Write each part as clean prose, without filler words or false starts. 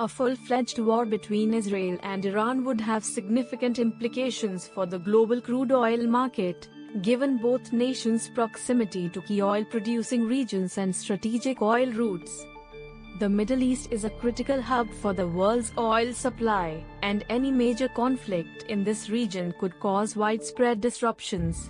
A full-fledged war between Israel and Iran would have significant implications for the global crude oil market, given both nations' proximity to key oil-producing regions and strategic oil routes. The Middle East is a critical hub for the world's oil supply, and any major conflict in this region could cause widespread disruptions.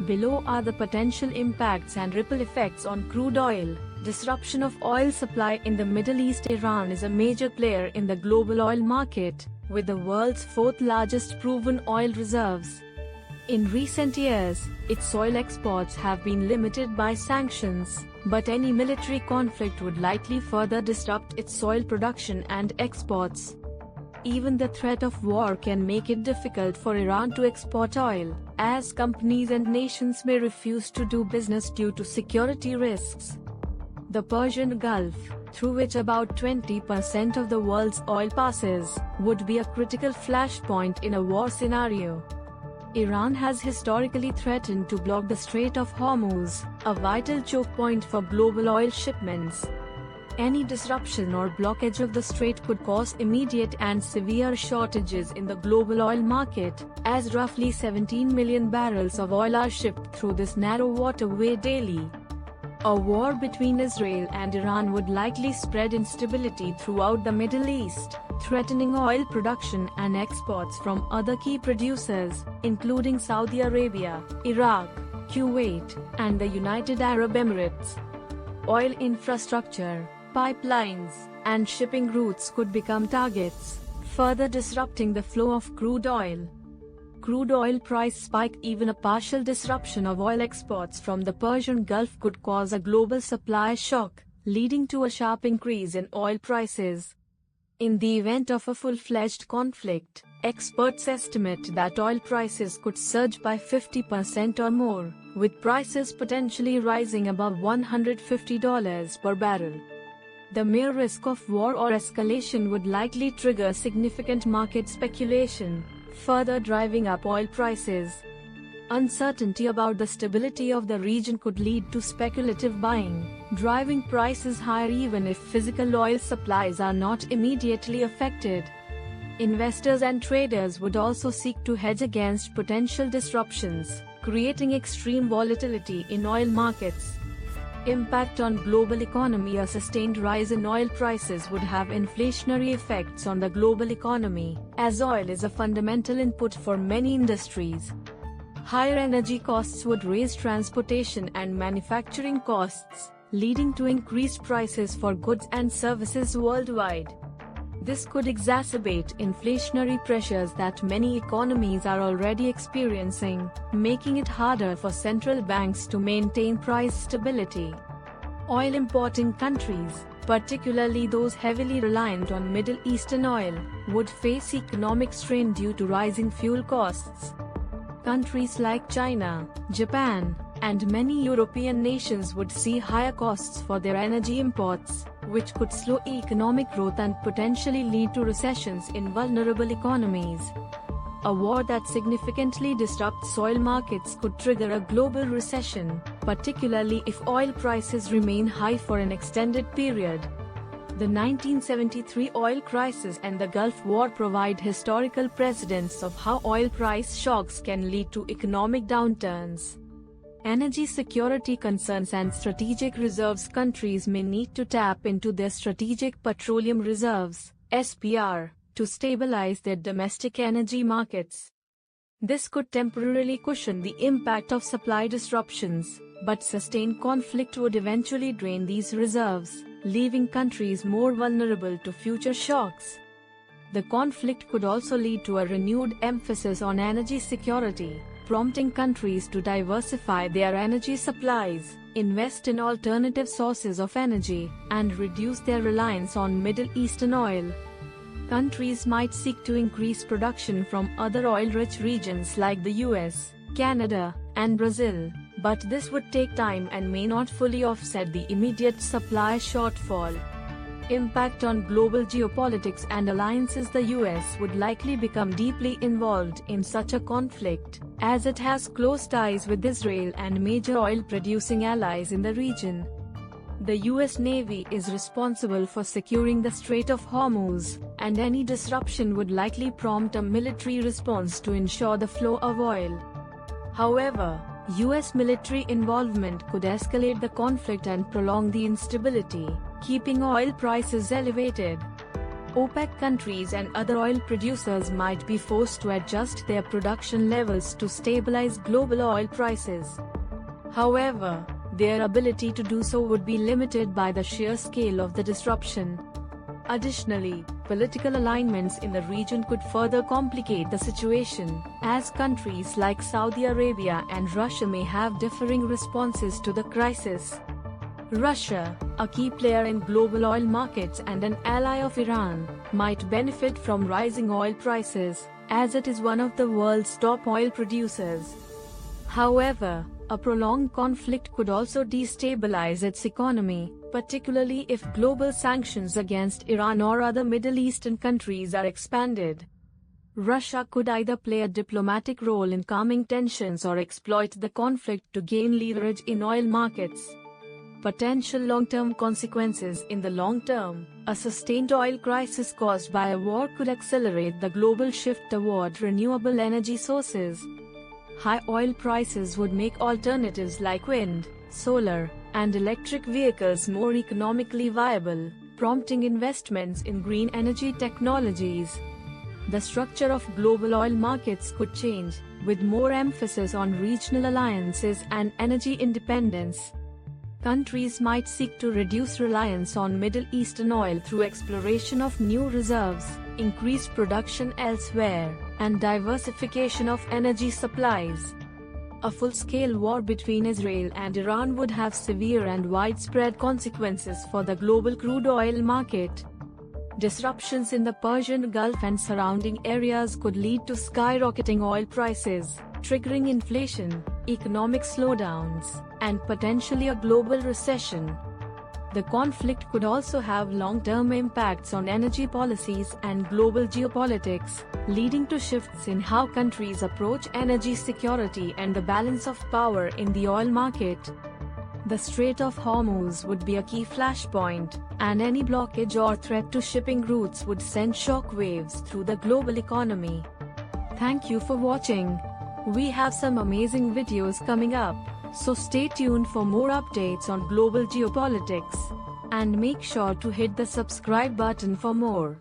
Below are the potential impacts and ripple effects on crude oil. Disruption of oil supply in the Middle East. Iran is a major player in the global oil market, with the world's fourth largest proven oil reserves. In recent years, its oil exports have been limited by sanctions, but any military conflict would likely further disrupt its oil production and exports. Even the threat of war can make it difficult for Iran to export oil, as companies and nations may refuse to do business due to security risks. The Persian Gulf, through which about 20% of the world's oil passes, would be a critical flashpoint in a war scenario. Iran has historically threatened to block the Strait of Hormuz, a vital choke point for global oil shipments. Any disruption or blockage of the strait could cause immediate and severe shortages in the global oil market, as roughly 17 million barrels of oil are shipped through this narrow waterway daily. A war between Israel and Iran would likely spread instability throughout the Middle East, threatening oil production and exports from other key producers, including Saudi Arabia, Iraq, Kuwait, and the United Arab Emirates. Oil infrastructure, pipelines, and shipping routes could become targets, further disrupting the flow of crude oil. Crude oil price spike. Even a partial disruption of oil exports from the Persian Gulf could cause a global supply shock, leading to a sharp increase in oil prices. In the event of a full-fledged conflict, experts estimate that oil prices could surge by 50% or more, with prices potentially rising above $150 per barrel. The mere risk of war or escalation would likely trigger significant market speculation, further driving up oil prices. Uncertainty about the stability of the region could lead to speculative buying, driving prices higher even if physical oil supplies are not immediately affected. Investors and traders would also seek to hedge against potential disruptions, creating extreme volatility in oil markets. Impact on global economy. A sustained rise in oil prices would have inflationary effects on the global economy, as oil is a fundamental input for many industries. Higher energy costs would raise transportation and manufacturing costs, leading to increased prices for goods and services worldwide. This could exacerbate inflationary pressures that many economies are already experiencing, making it harder for central banks to maintain price stability. Oil importing countries, particularly those heavily reliant on Middle Eastern oil, would face economic strain due to rising fuel costs. Countries like China, Japan, and many European nations would see higher costs for their energy imports, which could slow economic growth and potentially lead to recessions in vulnerable economies. A war that significantly disrupts oil markets could trigger a global recession, particularly if oil prices remain high for an extended period. The 1973 oil crisis and the Gulf War provide historical precedents of how oil price shocks can lead to economic downturns. Energy security concerns and strategic reserves. Countries may need to tap into their strategic petroleum reserves, SPR, to stabilize their domestic energy markets. This could temporarily cushion the impact of supply disruptions, but sustained conflict would eventually drain these reserves, leaving countries more vulnerable to future shocks. The conflict could also lead to a renewed emphasis on energy security, prompting countries to diversify their energy supplies, invest in alternative sources of energy, and reduce their reliance on Middle Eastern oil. Countries might seek to increase production from other oil-rich regions like the US, Canada, and Brazil, but this would take time and may not fully offset the immediate supply shortfall. Impact on global geopolitics and alliances. The US would likely become deeply involved in such a conflict, as it has close ties with Israel and major oil-producing allies in the region. The US Navy is responsible for securing the Strait of Hormuz, and any disruption would likely prompt a military response to ensure the flow of oil. However, US military involvement could escalate the conflict and prolong the instability, keeping oil prices elevated. OPEC countries and other oil producers might be forced to adjust their production levels to stabilize global oil prices. However, their ability to do so would be limited by the sheer scale of the disruption. Additionally, political alignments in the region could further complicate the situation, as countries like Saudi Arabia and Russia may have differing responses to the crisis. Russia, a key player in global oil markets and an ally of Iran, might benefit from rising oil prices, as it is one of the world's top oil producers. However, a prolonged conflict could also destabilize its economy, particularly if global sanctions against Iran or other Middle Eastern countries are expanded. Russia could either play a diplomatic role in calming tensions or exploit the conflict to gain leverage in oil markets. Potential long-term consequences. In the long term, a sustained oil crisis caused by a war could accelerate the global shift toward renewable energy sources. High oil prices would make alternatives like wind, solar, and electric vehicles more economically viable, prompting investments in green energy technologies. The structure of global oil markets could change, with more emphasis on regional alliances and energy independence. Countries might seek to reduce reliance on Middle Eastern oil through exploration of new reserves, increased production elsewhere, and diversification of energy supplies. A full-scale war between Israel and Iran would have severe and widespread consequences for the global crude oil market. Disruptions in the Persian Gulf and surrounding areas could lead to skyrocketing oil prices, triggering inflation, economic slowdowns, and potentially a global recession. The conflict could also have long-term impacts on energy policies and global geopolitics, leading to shifts in how countries approach energy security and the balance of power in the oil market. The Strait of Hormuz would be a key flashpoint, and any blockage or threat to shipping routes would send shockwaves through the global economy. Thank you for watching. We have some amazing videos coming up, so stay tuned for more updates on global geopolitics. And make sure to hit the subscribe button for more.